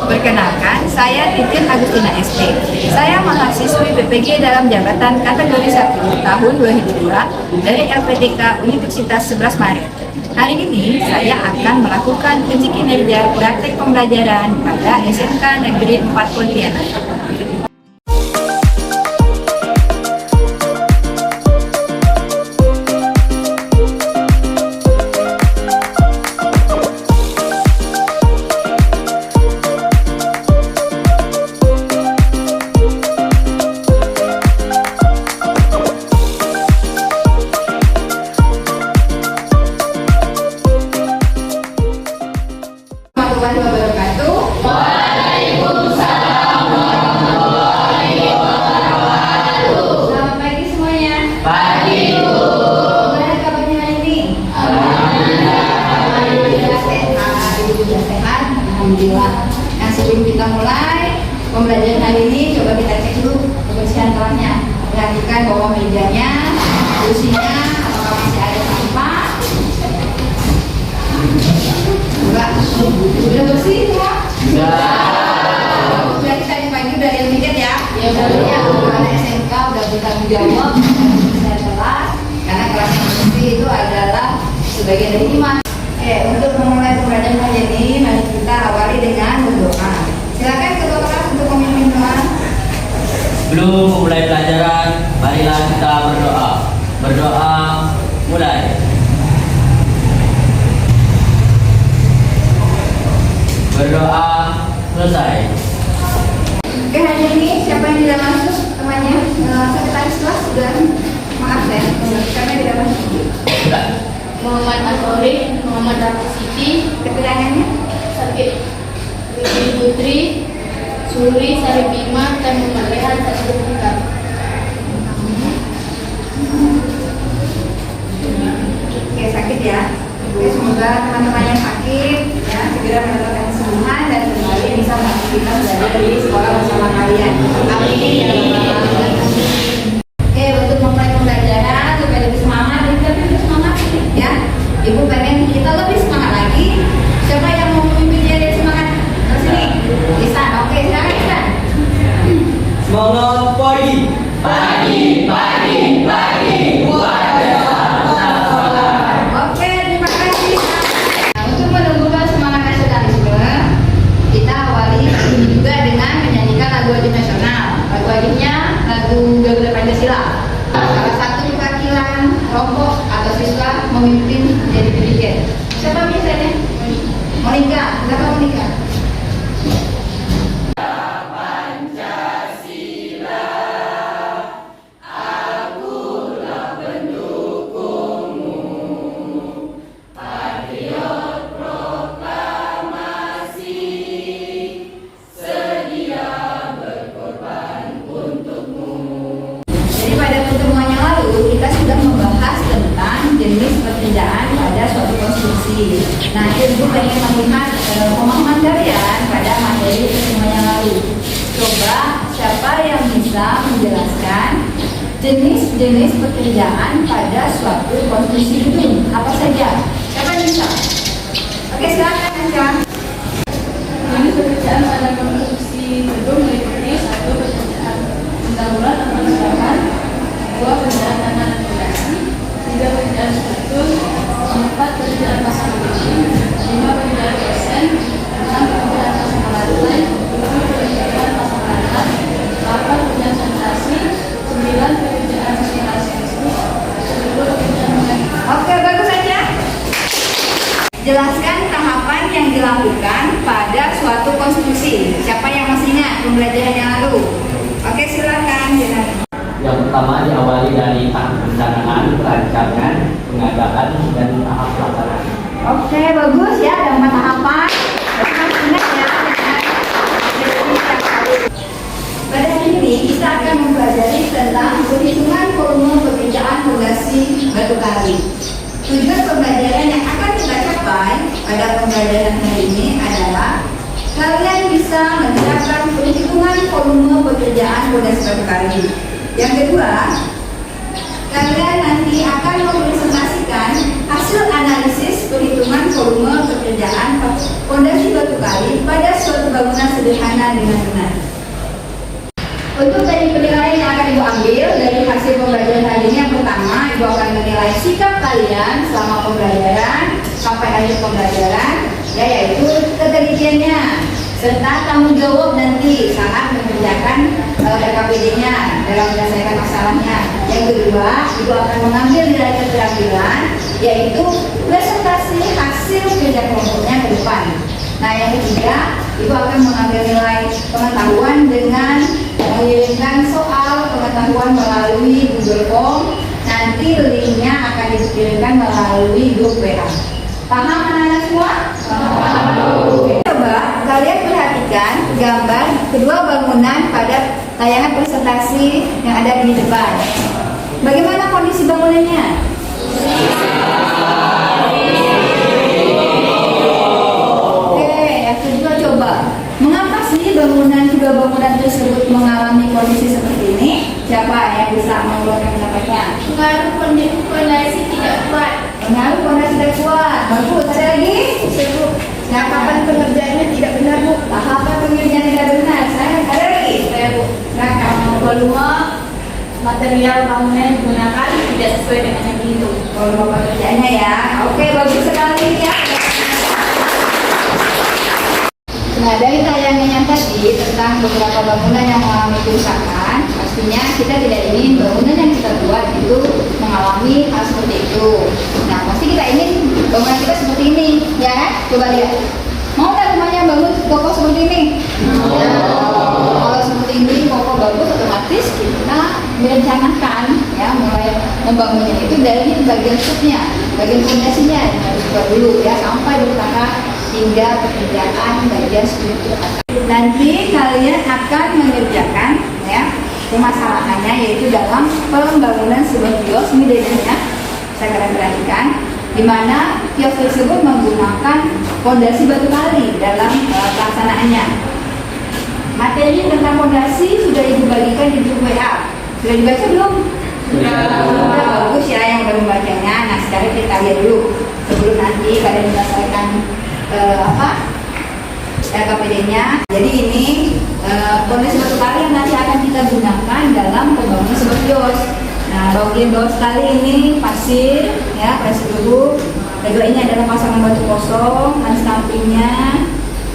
Perkenalkan, saya Titin Agustina SP. Saya mahasiswi BPG dalam jabatan kategori 1 tahun 2002 dari LPDK Universitas 11 Maret. Hari ini saya akan melakukan uji kinerja praktek pembelajaran pada SMK Negeri 4 Pontianak. Waalaikumsalam warahmatullahi wabarakatuh. Selamat pagi semuanya. Pagi, Bu. Gimana kabarnya hari ini? Alhamdulillah sehat. Ibu juga sehat. Alhamdulillah. Nah, sebelum kita mulai pembelajaran hari ini, coba kita cek dulu kebersihan kelasnya. Perhatikan bahwa mejanya, kursinya, apakah masih ada sampah? Enggak. Sudah bersih semua? Sudah kita dipanggil dari LPDK ya? Ya, karena SMK udah bertanggung jawab saya kelas, karena kelas yang bersih itu adalah sebagian dari iman. Oke, untuk memulai pembelajaran hari ini, mari kita awali dengan berdoa. Silakan ketua kelas untuk memimpin doa. Sebelum memulai pelajaran, marilah kita berdoa. Berdoa, mulai. Berdoa, selesai. Oke, hari ini siapa yang tidak masuk temannya? Sekretaris kelas sudah mengabsen. Siapa yang tidak masuk? Sudah. Muhammad Al-Farid, Muhammad Rafi Siti, Keterangannya? Sakit Widi Putri, Suri, Sari Bima, dan Muhammad Rehan, sertifikat. Oke, sakit ya. Oke, semoga teman-teman yang sakit ya segera mendapatkan kesembuhan dan kembali bisa beraktivitas belajar di sekolah bersama kalian. Amin ya rabbal alamin. Oke, untuk memulai pembelajaran supaya lebih semangat, kita lebih semangat ya. Ibu pengen kita lebih semangat lagi. Siapa yang mau memimpin dia semangat? Ke sini. Bisa. Oke, silakan kita. Semangat pagi. Pagi, pagi, pagi. Oke, terima kasih. Nah, untuk menumbuhkan semangat nasionalisme, kita awali ini juga dengan menyanyikan lagu wajib nasional. Lagu wajibnya lagu Garuda Pancasila. Salah satu perwakilan kelompok atau siswa memimpin jadi pendidik. Siapa biasanya? Monika. Siapa Monika? Jadi pada pertemuan yang lalu kita sudah membahas tentang jenis pekerjaan pada suatu konstruksi. Nah, Ibu pengen melihat pemahaman kalian pada materi pertemuan yang lalu. Coba siapa yang bisa menjelaskan jenis-jenis pekerjaan pada suatu konstruksi gedung? Apa saja? Siapa yang bisa? Oke, silakan Anca. Jenis pekerjaan pada konstruksi gedung meliputi 1. Pekerjaan bangunan atau bangunan, 2. Pekerjaan tanah dan pondasi, 3. Pekerjaan struktur, 4. Pekerjaan pasang besi, 5. Pekerjaan dosen, 6. Pekerjaan pasang lantai, 7. Pekerjaan pasang lantai, 8. Pekerjaan sanitasi, 9. Pekerjaan instalasi listrik, 10. Pekerjaan mekanik. Oke, bagus saja. Jelaskan tahapan yang dilakukan pada suatu konstruksi. Siapa yang masih ingat pembelajaran yang lalu? Oke, silakan. Yang pertama diawali dari tahap perencanaan, perancangan, pengadaan, dan tahap pelaksanaan. Oke, bagus ya. Ada 4 tahapan. Harus ingat ya. Pada hari ini kita akan mempelajari tentang perhitungan volume pekerjaan fondasi batu kali. Tujuan pembelajaran yang akan kita capai pada pembelajaran hari ini adalah kalian bisa menerapkan perhitungan volume pekerjaan fondasi batu kali. Yang kedua, kalian nanti akan mempresentasikan hasil analisis perhitungan volume pekerjaan pondasi batu kali pada suatu bangunan sederhana dengan benar. Untuk teknik penilaian yang akan Ibu ambil dari hasil pembelajaran hari ini, yang pertama, Ibu akan menilai sikap kalian selama pembelajaran sampai akhir pembelajaran, yaitu ketelitiannya serta tanggung jawab nanti saat mengerjakan RKPD-nya dalam menyelesaikan masalahnya. Yang kedua, Ibu akan mengambil nilai keterampilan, yaitu presentasi hasil kerja kelompoknya ke depan. Nah, yang ketiga, Ibu akan mengambil nilai pengetahuan dengan mengirimkan soal pengetahuan melalui Google Form. Nanti linknya akan dikirimkan melalui grup WA. Paham anak-anak semua? Paham. Coba kalian perhatikan gambar kedua bangunan pada tayangan presentasi yang ada di depan. Bagaimana kondisi bangunannya? Mengapa sih kedua bangunan tersebut mengalami kondisi seperti ini? Siapa yang bisa mengeluarkan pendapatnya? Pengaruh fondasi tidak kuat. Pengaruh fondasi tidak kuat. Bagus. Ada lagi? Tahapan pengerjaannya tidak benar, Bu. Tahapan pengerjaan tidak benar. Ada lagi? Volume material bangunan yang digunakan tidak sesuai dengan yang itu. Volume pengerjaannya ya. Oke, bagus sekali ya. Nah, dari tayangan yang tadi tentang beberapa bangunan yang mengalami kerusakan, pastinya kita tidak ingin bangunan yang kita buat itu mengalami hal seperti itu. Nah, pasti kita ingin bangunan kita seperti ini, ya kan? Coba lihat. Mau nggak rumahnya bangun kokoh seperti ini? Kalau seperti ini kokoh bagus, otomatis kita merencanakan ya mulai membangunnya itu dari bagian struknya, bagian fondasinya harus buat dulu ya sampai bertahap hingga pekerjaan bagian struktur atas. Nanti kalian akan mengerjakan ya permasalahannya yaitu dalam pembangunan sebuah kios. Ini bedanya saya akan perhatikan di mana kios tersebut menggunakan fondasi batu kali dalam pelaksanaannya. Materi tentang fondasi sudah Ibu bagikan di grup WA. Sudah dibaca belum? Sudah. Bagus ya yang udah membacanya. Nah, sekarang kita lihat dulu sebelum nanti kalian menyelesaikan RKPD-nya. Jadi ini fondasi batu kali yang nanti akan kita gunakan dalam pembangunan sebuah kios. Nah, bagian bawah sekali ini pasir ya, pasir dulu. Kedua ini adalah pasangan batu kosong, stampingnya.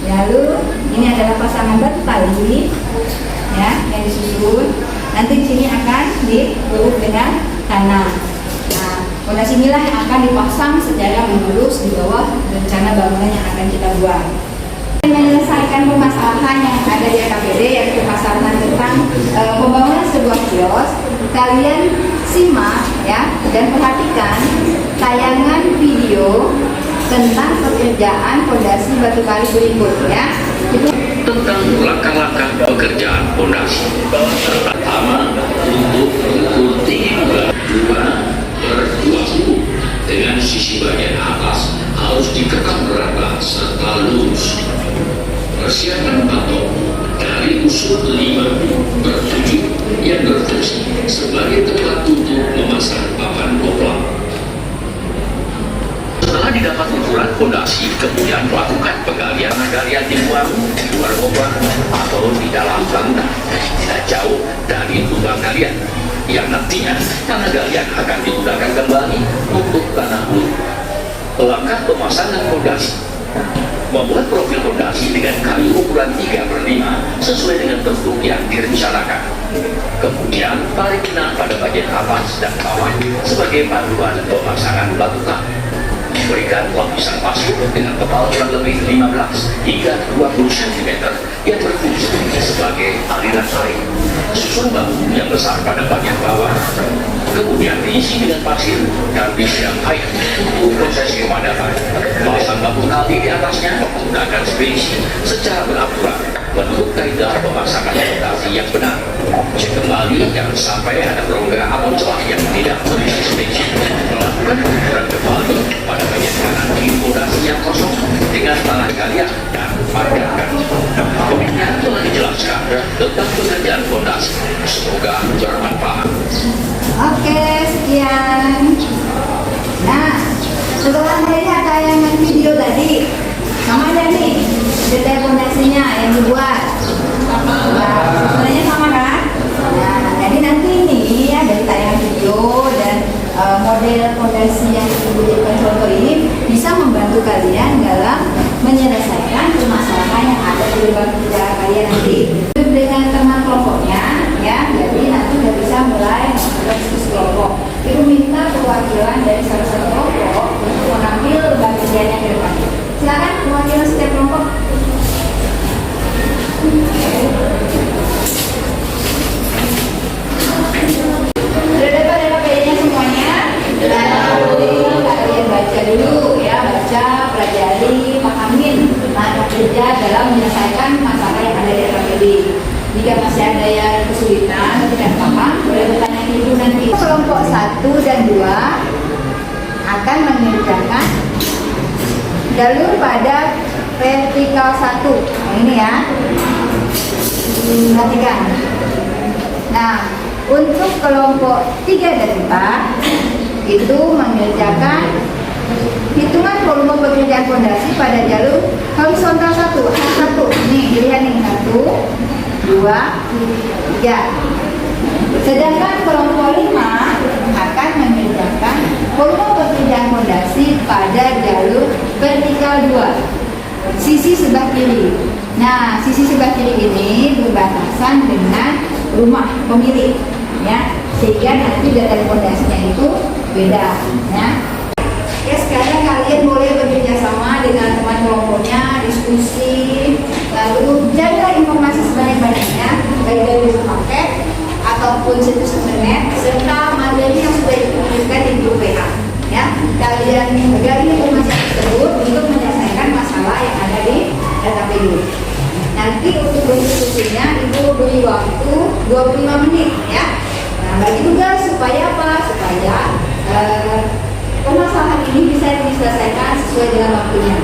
Lalu ini adalah pasangan batu kali ya yang disusun. Nanti di sini akan diurut dengan tanah. Nah, fondasi inilah yang akan dipasang secara menurus di bawah rencana bangunan yang akan kita buat. Menyelesaikan permasalahan yang ada di RKPD yaitu permasalahan tentang pembangunan sebuah kios. Kalian simak ya dan perhatikan tayangan video tentang pekerjaan fondasi batu kali berikut ya. Tentang langkah-langkah pekerjaan fondasi. Pertama, untuk ukur tinggi muka 2/20 dengan sisi bagian atas harus dikekang rata serta lurus. Persiapan patok dari usul 5/7 yang berfungsi sebagai tempat tutup memasang papan koplang. Setelah didapat ukuran fondasi, kemudian melakukan penggalian dibuang di luar koplang atau di dalam bangunan tidak jauh dari lubang galian yang nantinya tanah galian akan digunakan kembali untuk tanah bulu. Langkah pemasangan fondasi: membuat profil fondasi dengan kayu ukuran 3/5 sesuai dengan bentuk yang direncanakan. Kemudian tarik benang pada bagian atas dan bawah sebagai panduan pemasangan batu kali. Berikan lapisan pasir dengan tebal kurang lebih 15 hingga 20 cm yang berfungsi sebagai aliran air. Susun bambu yang besar pada bagian bawah. Kemudian diisi dengan pasir dan disiram air untuk proses pemadaman. Pasang bambu kali di atasnya menggunakan spesi secara beraturan menurut kaidah pemasangan fondasi yang benar. Cek kembali jangan sampai ada rongga atau celah yang tidak terisi spesi. Melakukan ukuran kembali pada bagian kanan di fondasi yang kosong dengan tanah galian dan padatkan. Demikian telah dijelaskan tentang pekerjaan fondasi. Semoga bermanfaat. Oke, sekian. Nah, setelah melihat tayangan video tadi, Sama aja nih detail fondasinya yang dibuat. Nah, sebenarnya sama kan? Nah, jadi nanti ini ya dari tayangan video dan model fondasi yang dijadikan contoh ini bisa membantu kalian dalam menyelesaikan permasalahan yang ada di lembar kerja kalian nanti. Dengan teman kelompoknya ya, jadi nanti udah bisa mulai melakukan diskusi kelompok. Ibu minta perwakilan dari salah satu kelompok untuk mengambil lembar kerjanya ke depan. Silakan perwakilan setiap kelompok. Sudah dapat PPT-nya semuanya? Kalian baca dulu ya, baca, pelajari, pahamin langkah kerja dalam menyelesaikan masalah yang ada di RKPD. Jika masih ada yang kesulitan atau tidak paham, boleh bertanya ke ibu nanti. Kelompok 1 dan 2 akan mengerjakan jalur pada vertikal 1. Nah, ini ya. Perhatikan. Nah, untuk kelompok 3 dan 4 itu mengerjakan hitungan volume pekerjaan fondasi pada jalur horizontal 1. Nih, pilihan nih 1, 2, 3. Sedangkan kelompok 5 akan mengerjakan volume pekerjaan fondasi pada jalur vertikal 2, sisi sebelah kiri. Nah, sisi sebelah kiri ini berbatasan dengan rumah pemilik, ya, sehingga nanti detail fondasinya itu beda, ya. Ya, sekarang kalian boleh bekerja sama dengan teman kelompoknya, diskusi, lalu carilah informasi sebanyak-banyaknya, baik dari buku paket ataupun situs internet serta materi yang sudah dipublikasikan di grup WA. Ya, kalian gali informasi tersebut untuk menyelesaikan masalah yang ada di RKPD. Nanti untuk berdiskusinya Ibu beri waktu 25 menit ya. Nah, bagi tugas supaya apa? Supaya permasalahan ini bisa diselesaikan sesuai dengan waktunya.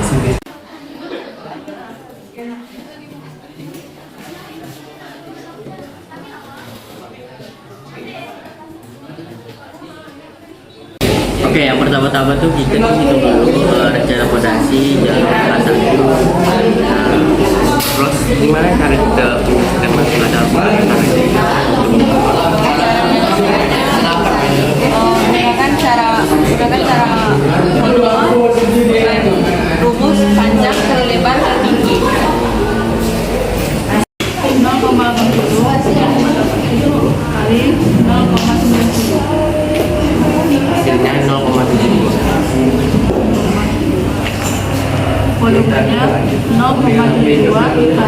Oke, yang pertama-tama tuh kita hitung dulu rencana fondasi jalur kelas 1. Terus gimana cara kita menyelesaikan masalah dalam gunakan cara rumus panjang ke lebar ke tinggi. 0,72 kali 0,90. hasilnya 0,7. Volumenya 0,72 kali 7,4.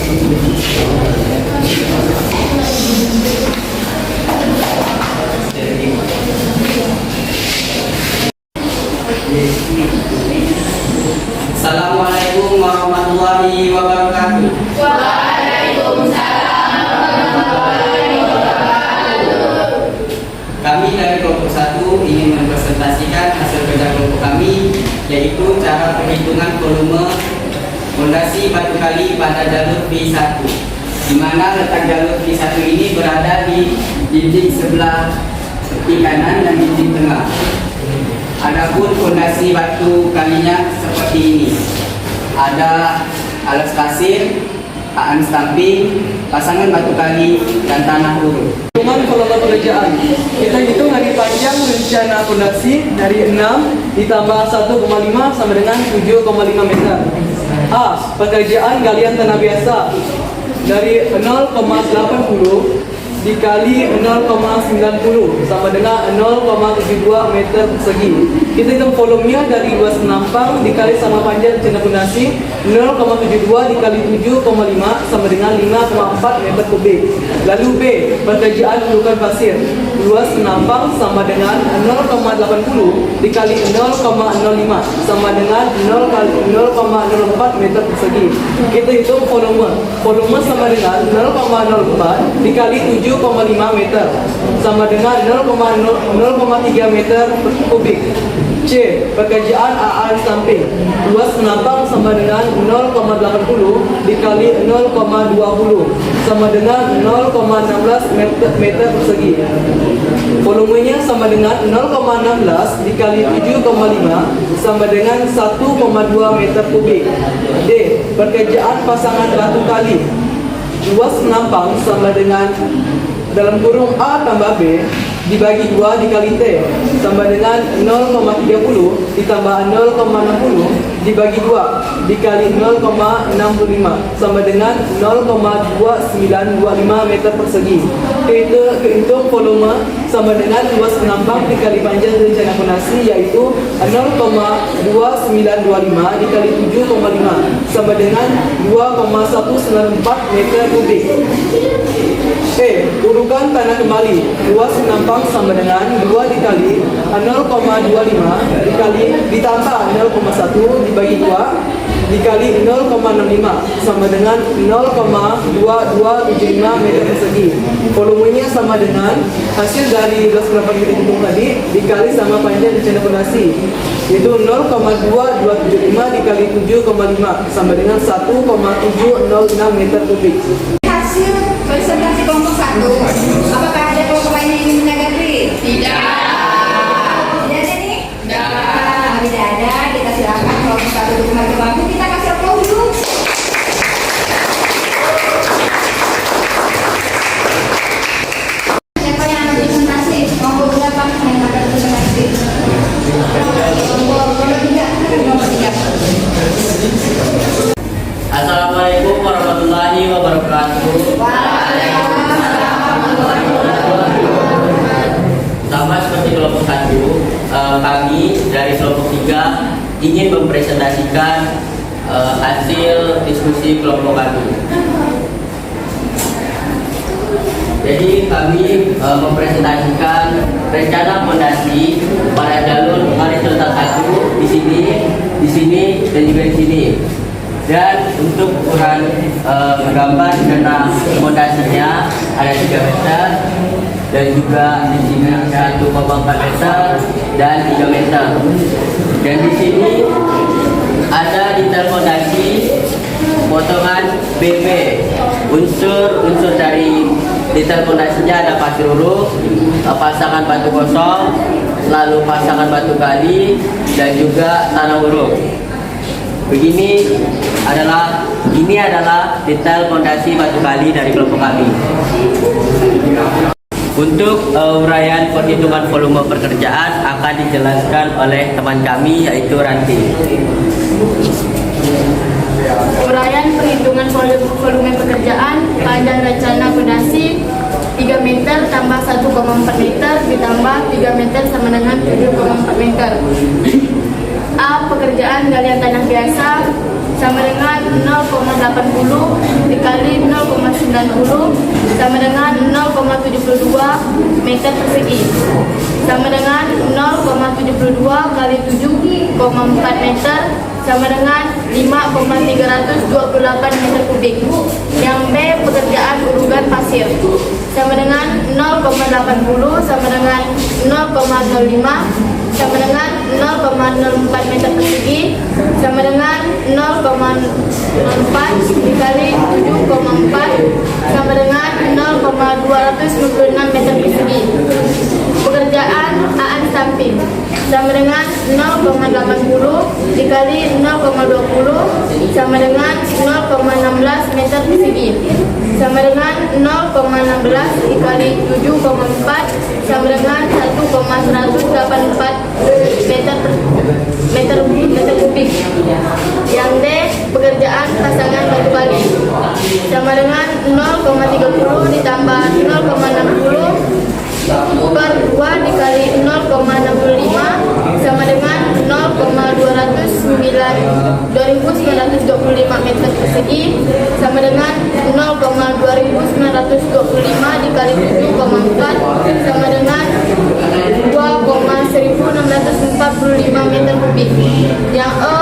Assalamualaikum warahmatullahi wabarakatuh. Kami dari kelompok 1 ingin mempresentasikan hasil kerja kelompok kami, yaitu cara perhitungan volume fondasi batu kali pada jalur V1, di mana letak jalur V1 ini berada di dinding sebelah tepi kanan dan dinding tengah. Adapun fondasi batu kalinya seperti ini. Ada alas pasir, kaan stamping, pasangan batu kali, dan tanah urut. Hitungan volume pekerjaan. Kita hitung hari panjang rencana fondasi dari 6 ditambah 1,5 sama dengan 7,5 meter. A. Pekerjaan galian tanah biasa dari 0,80 dikali 0,90 sama dengan 0,72 meter persegi. Kita hitung volumenya dari luas penampang dikali sama panjang rencana fondasi 0,72 dikali 7,5 sama dengan 5,4 meter kubik. Lalu B. Pekerjaan gundukan pasir luas penampang sama dengan 0,80 dikali 0,05 sama dengan 0,04 meter persegi. Kita hitung volume. Volume sama dengan 0,04 dikali 7,5 meter sama dengan 0,3 meter kubik. C. Pekerjaan AA samping luas penampang sama dengan 0,80 dikali 0,20 sama dengan 0,16 meter persegi. Volumenya sama dengan 0,16 dikali 7,5 sama dengan 1,2 meter kubik. D. Pekerjaan pasangan batu kali luas penampang sama dengan dalam kurung A tambah B dibagi 2 dikali T sama dengan 0,30 ditambah 0,60 dibagi 2 dikali 0,65 sama dengan 0,2925 meter persegi. Kita kehitung volume sama dengan luas penampang dikali panjang rencana fondasi, yaitu 0,2925 dikali 7,5 sama dengan 2,194 meter kubik. Urukan tanah kembali luas penampang sama dengan 2 dikali 0,25 dikali ditambah 0,1 dibagi 2 dikali 0,65 sama dengan 0,2275 meter persegi. Volumenya sama dengan hasil dari luas penampang kita hitung tadi dikali sama panjang rencana fondasi, yaitu 0,2275 dikali 7,5 sama dengan 1,706 meter kubik. Hasil presentasi kelompok 1. Apakah ada kelompok lain yang ingin menanggapi? Tidak. Tidak ada nih? Tidak. Tidak ada. Kita silakan kelompok 1 untuk kembali ke bangku. Kita kasih aplaus dulu. Siapa yang akan presentasi? Kelompok berapa yang akan presentasi? Kelompok 3. Assalamualaikum warahmatullahi wabarakatuh. Sama seperti kelompok 1, kami dari kelompok 3 ingin mempresentasikan hasil diskusi kelompok kami. Jadi kami mempresentasikan rencana fondasi pada jalur garis letak 1 di sini dan juga di sini. Dan untuk ukuran gambar rencana fondasinya ada 3 meter dan juga di sini 1,4 meter dan 3 meter. Dan di sini ada detail fondasi potongan BB. Unsur dari detail fondasinya ada pasir uruk, pasangan batu kosong, lalu pasangan batu kali dan juga tanah uruk. Ini adalah detail fondasi batu kali dari kelompok kami. Untuk uraian perhitungan volume pekerjaan akan dijelaskan oleh teman kami, yaitu Ranti. Uraian perhitungan volume pekerjaan pada rencana fondasi 3 meter tambah 1,4 meter ditambah 3 meter sama dengan 7,4 meter. A. Pekerjaan galian tanah biasa sama dengan 0,80 dikali 0,90 sama dengan 0,72 meter persegi. Sama dengan 0,72 kali 7,4 meter sama dengan 5,328 meter kubik. Yang B, pekerjaan urugan pasir. Sama dengan 0,80 sama dengan 0,05 sama dengan 0,04 meter persegi sama dengan 0,04 dikali 7,4 sama dengan 0,296 meter persegi. Pekerjaan aan samping sama dengan 0,80 dikali 0,20 sama dengan 0,16 meter persegi sama dengan 0,16 dikali 7,4 sama dengan 1,184 meter kubik. Yang D, pekerjaan pasangan batu kali sama dengan 0,30 ditambah 0,60 per 2 dikali 0,65 sama dengan 0,2925 meter persegi sama dengan 0,2925 dikali 7,4 sama dengan 2,1645 meter kubik. Yang E,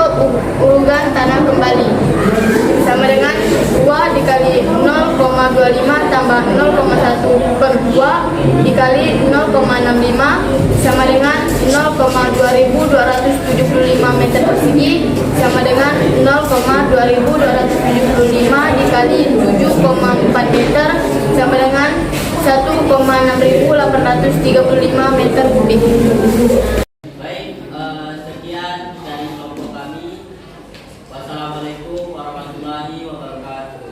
urugan tanah kembali sama dengan 2 dikali 0,25 tambah 0,1 per 2 dikali 0,65 sama dengan 0,2275 meter persegi sama dengan 0,2275 dikali 7,4 meter sama dengan 1,6835 meter kubik. Baik, sekian dari kelompok kami. Wassalamualaikum warahmatullahi wabarakatuh.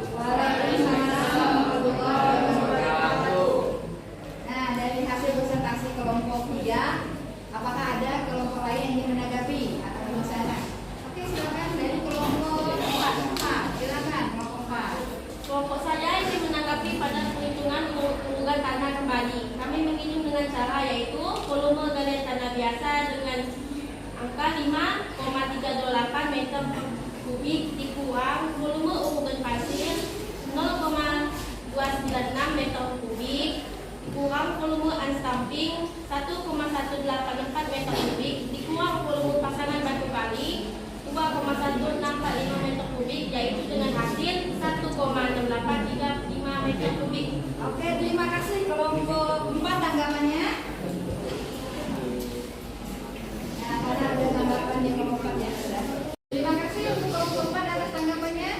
Nah, dari hasil presentasi kelompok 3, apakah ada kelompok lain yang ingin menanggapi atau berbicara? Oke, silakan dari kelompok 4. Silakan kelompok 4. Kelompok saya ingin menanggapi pada perhitungan urugan tanah kembali. Kami menghitung dengan cara yaitu volume galian tanah biasa dengan angka 5,328 meter kubik dikurang volume urugan pasir 0,296 meter kubik dikurang volume unstamping 1,184 meter kubik dikurang volume pasangan batu kali 2,1645 meter kubik, yaitu dengan hasil 1,6835 meter kubik. Oke, terima kasih kelompok 4 tanggapannya. Nah, karena ada tanggapan di kelompok 4 ya, sudah. Terima kasih untuk kelompok 4 atas tanggapannya.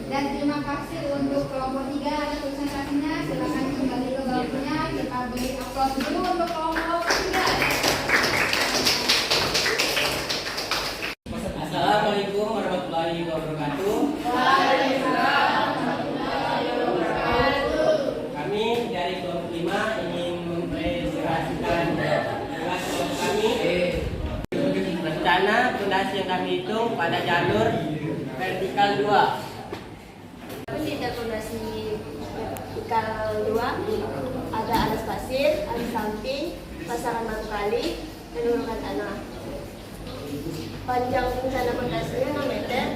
Dan terima kasih untuk kelompok 3 atas presentasinya. Silakan kembali ke bangkunya. Kita beri aplaus dulu untuk kelompok 3. Assalamualaikum warahmatullahi wabarakatuh. Kami dari kelompok 5 ingin mempresentasikan tugas kelompok kami. Rencana fondasi yang kami hitung pada jalur vertikal 2. Di fondasi vertikal 2 ada alas pasir, alas samping, pasangan batu kali, dan urukan tanah. Panjang rencana fondasinya 6 meter.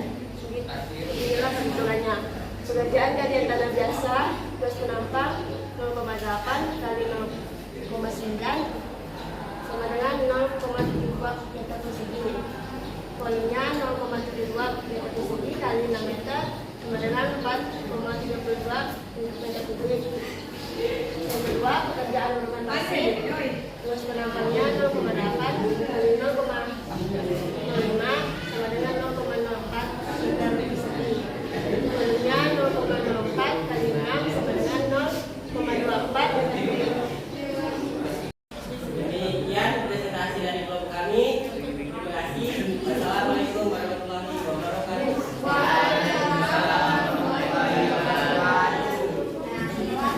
Inilah perhitungannya. Pekerjaan galian tanah biasa, gas penampak 0,8 kali 0,9 sama dengan 0,74 meter persegi. Poinnya 0,72 meter persegi kali 6 meter sama dengan 4,32 meter kubik. Yang kedua, pekerjaan urukan pasir. Gas penampaknya 0,8 kali 0,05 sama dengan 0,04 meter persegi. Poinnya 0,04 kali 6 sama dengan 0,24 meter kubik. Demikian presentasi dari kelompok kami. Terima kasih. Wassalamualaikum warahmatullahi wabarakatuh. Nah, terima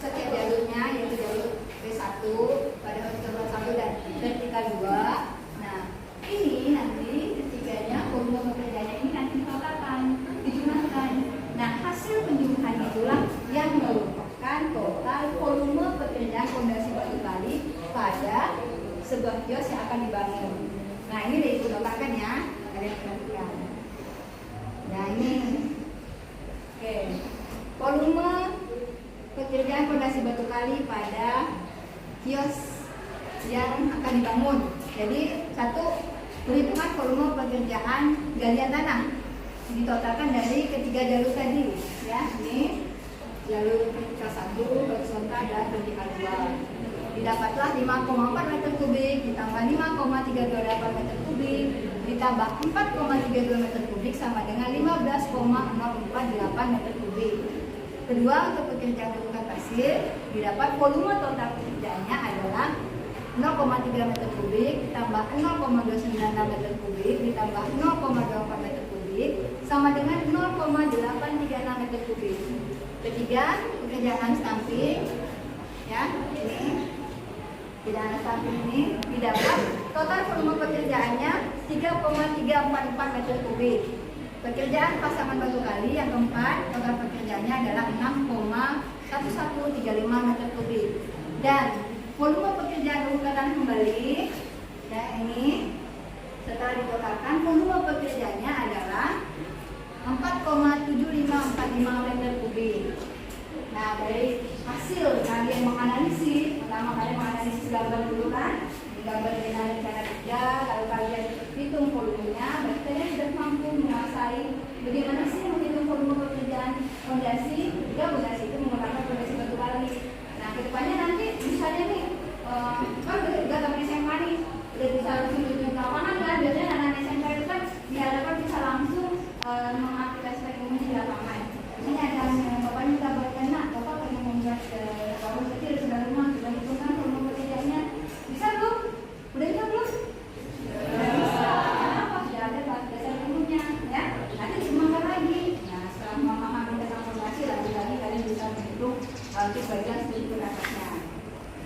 setiap jalurnya, yaitu jalur V1 pada vertikal 1 dan vertikal 2. Nah, ini nanti ketiganya volume pekerjaannya ini nanti ditotalkan, dijumlahkan. Nah, hasil penjumlahan itulah yang merupakan total volume pekerjaan fondasi batu kali pada sebuah kios yang akan dibangun. Nah, ini ditotalkan ya, kalian perhatikan. Nah, ini oke. Volume pekerjaan fondasi batu kali pada kios yang akan dibangun. Jadi, satu, perhitungan volume pekerjaan galian tanah ditotalkan dari ketiga jalur tadi, ya. Ini jalur vertikal 1, horizontal dan vertikal 2. Didapatlah 5,4 meter kubik ditambah 5,328 meter kubik ditambah 4,32 meter kubik sama dengan 15,048 meter kubik. Kedua, untuk pekerjaan bongkar pasir didapat volume total pekerjaannya adalah 0,3 meter kubik ditambah 0,296 meter kubik ditambah 0,24 meter kubik sama dengan 0,836 meter kubik. Ketiga, pekerjaan stamping, ya, ini pekerjaan stamping ini didapat total volume pekerjaannya 3,344 meter kubik. Pekerjaan pasangan batu kali yang keempat, total pekerjaannya adalah 6,1135 meter kubik. Dan volume pekerjaan bongkar kembali, ya, ini setelah ditotalkan volume pekerjaannya adalah 4,7545 meter kubik. Nah, dari hasil kalian menganalisis, pertama kalian menganalisis gambar dulu kan, di gambar dengan rencana kerja, lalu kalian hitung volumenya, berarti kalian sudah mampu menguasai bagaimana sih menghitung volume pekerjaan fondasi. Jika fondasi itu menggunakan fondasi batu kali. Nah, kedepannya nanti misalnya nih, kan udah teman SMA nih, udah bisa langsung hitung lapangan kan, biasanya anak SMA itu kan diharapkan bisa langsung mengaplikasikan ilmunya di lapangan. Misalnya ada yang bapak minta buatkan, nak, bapak pengen membuat warung kecil di sebelah rumah, sudah hitungkan volume pekerjaannya, bisa belum? Udah bisa belum? Udah bisa. Kenapa? Sudah ada dasar ilmunya, ya. Nanti disemangat lagi. Nah, setelah memahami tentang fondasi, lagi-lagi kalian bisa menghitung untuk bagian struktur atasnya.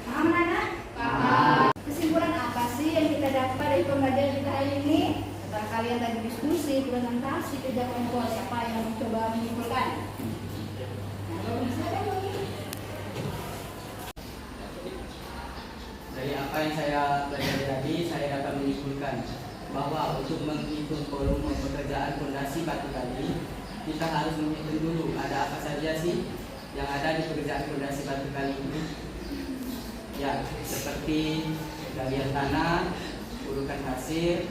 Paham, anak? Paham. Kesimpulan apa sih yang kita dapat dari pembelajaran kita hari ini? Setelah kalian tadi diskusi, presentasi, kerja kelompok, siapa yang mencoba menyimpulkan? Nah, bisa kan lagi? Dari apa yang saya pelajari tadi, saya dapat menyimpulkan bahwa untuk menghitung volume pekerjaan fondasi batu kali, kita harus menghitung dulu ada apa saja sih yang ada di pekerjaan fondasi batu kali ini. Ya, seperti galian tanah, urukan pasir,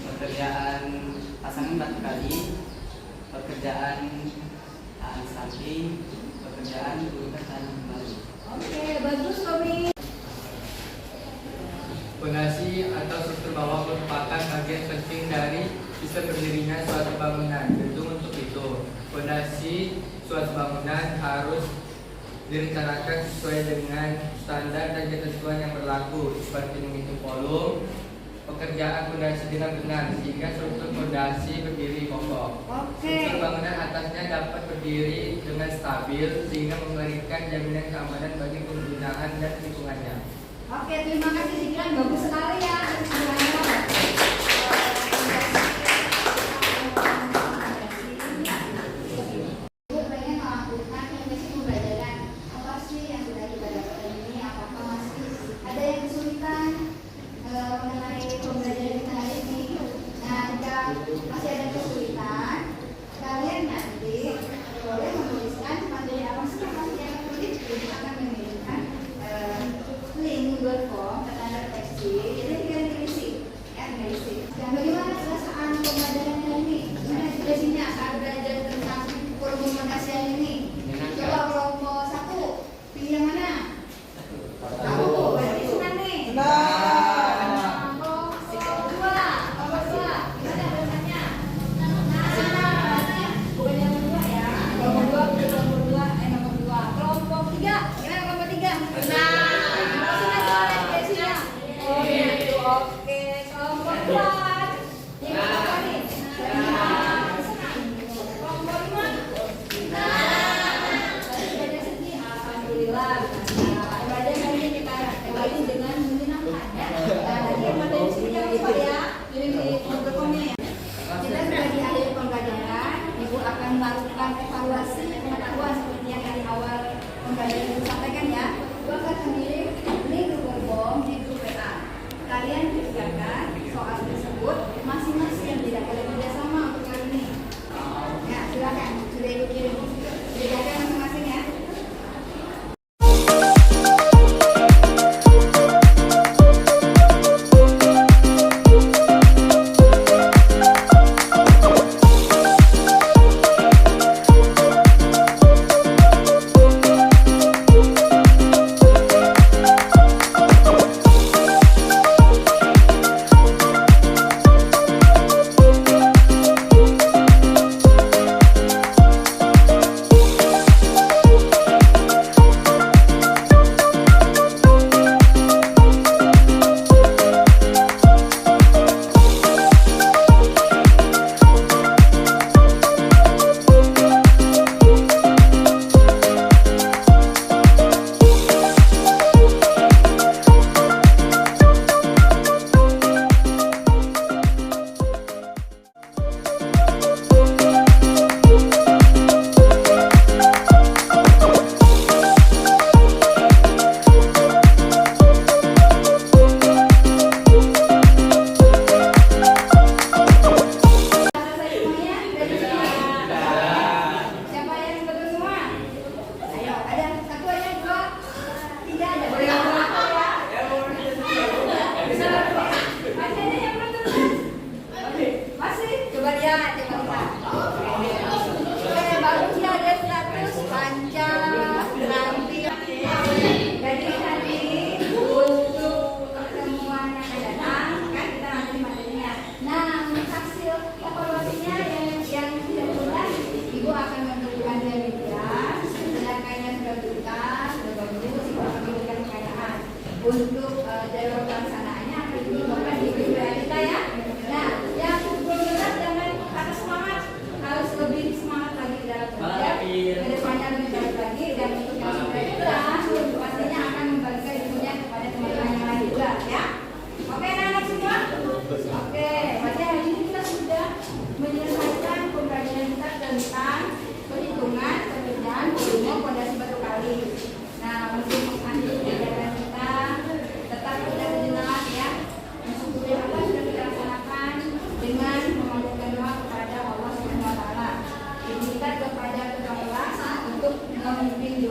pekerjaan pasangan batu kali, pekerjaan stamping, pekerjaan urukan tanah kembali. Oke, bagus Tommy. Fondasi atau struktur bawah merupakan bagian penting dari sistem berdirinya suatu bangunan. Tentu untuk itu, fondasi suatu bangunan harus direncanakan sesuai dengan standar dan ketentuan yang berlaku, seperti menghitung volume pekerjaan fondasi dengan benar sehingga struktur fondasi berdiri kokoh. Struktur bangunan atasnya dapat berdiri dengan stabil sehingga memberikan jaminan keamanan bagi penggunaan dan lingkungannya. Oke, terima kasih Zikran, bagus sekali ya. Ibu pengen melakukan investigasi pembelajaran. Apa sih yang sudah kita dapatkan ini? Apakah masih ada yang kesulitan mengenai pembelajaran kita hari ini? Nah, jika masih ada kesulitan, kalian nanti boleh menuliskan materi apa sih yang masih yang sulit. Jadi akan mengirimkan link Google Form ke tanda teksi, jadi kalian isi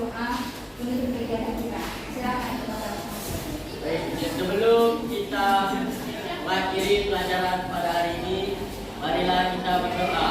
berdoa menutup kegiatan kita. Silakan teman-teman. Baik, sebelum kita mengakhiri pelajaran pada hari ini, marilah kita berdoa.